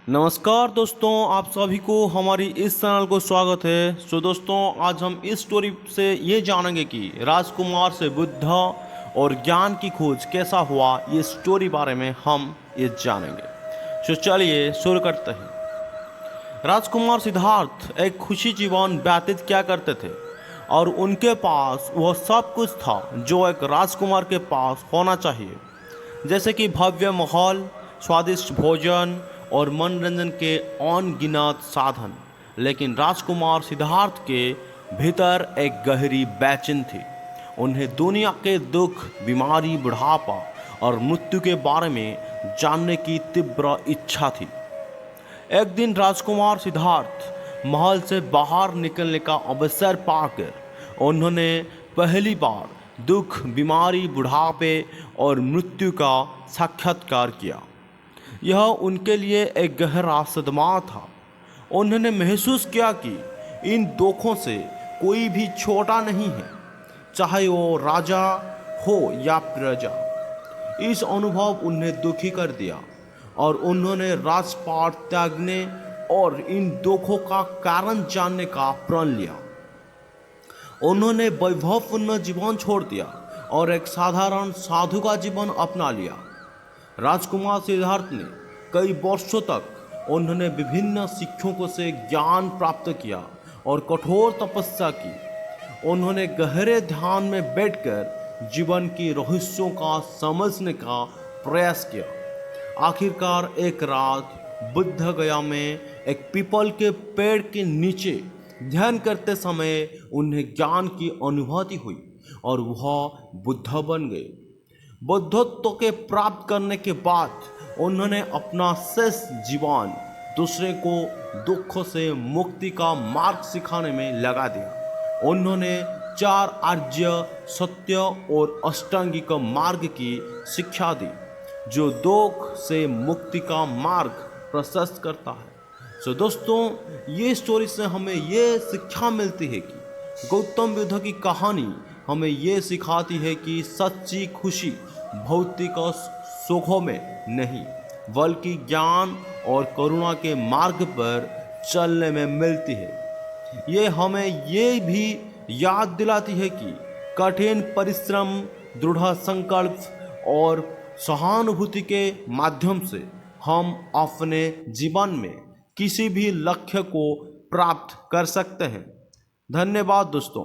नमस्कार दोस्तों, आप सभी को हमारी इस चैनल को स्वागत है। दोस्तों, आज हम इस स्टोरी से ये जानेंगे कि राजकुमार से बुद्ध और ज्ञान की खोज कैसा हुआ। ये स्टोरी बारे में हम ये जानेंगे। चलिए शुरू करते हैं। राजकुमार सिद्धार्थ एक खुशी जीवन व्यतीत किया करते थे और उनके पास वह सब कुछ था जो एक राजकुमार के पास होना चाहिए, जैसे कि भव्य माहौल, स्वादिष्ट भोजन और मनोरंजन के अनगिनत साधन। लेकिन राजकुमार सिद्धार्थ के भीतर एक गहरी बेचैनी थी। उन्हें दुनिया के दुख, बीमारी, बुढ़ापा और मृत्यु के बारे में जानने की तीव्र इच्छा थी। एक दिन राजकुमार सिद्धार्थ महल से बाहर निकलने का अवसर पाकर उन्होंने पहली बार दुख, बीमारी, बुढ़ापे और मृत्यु का साक्षात्कार किया। यह उनके लिए एक गहरा सदमा था। उन्होंने महसूस किया कि इन दुखों से कोई भी छोटा नहीं है, चाहे वो राजा हो या प्रजा। इस अनुभव उन्हें दुखी कर दिया और उन्होंने राजपाट त्यागने और इन दुखों का कारण जानने का प्रण लिया। उन्होंने वैभवपूर्ण जीवन छोड़ दिया और एक साधारण साधु का जीवन अपना लिया। राजकुमार सिद्धार्थ ने कई वर्षों तक उन्होंने विभिन्न शिक्षकों से ज्ञान प्राप्त किया और कठोर तपस्या की। उन्होंने गहरे ध्यान में बैठकर जीवन की रहस्यों का समझने का प्रयास किया। आखिरकार एक रात बुद्ध गया में एक पीपल के पेड़ के नीचे ध्यान करते समय उन्हें ज्ञान की अनुभूति हुई और वह बुद्ध बन गए। बुद्धत्व के प्राप्त करने के बाद उन्होंने अपना शेष जीवन दूसरे को दुखों से मुक्ति का मार्ग सिखाने में लगा दिया। उन्होंने 4 आर्य सत्य और अष्टांगिक मार्ग की शिक्षा दी, जो दुख से मुक्ति का मार्ग प्रशस्त करता है। दोस्तों, ये स्टोरी से हमें ये शिक्षा मिलती है कि गौतम बुद्ध की कहानी हमें ये सिखाती है कि सच्ची खुशी भौतिक सुखों में नहीं, बल्कि ज्ञान और करुणा के मार्ग पर चलने में मिलती है। ये हमें ये भी याद दिलाती है कि कठिन परिश्रम, दृढ़ संकल्प और सहानुभूति के माध्यम से हम अपने जीवन में किसी भी लक्ष्य को प्राप्त कर सकते हैं। धन्यवाद दोस्तों।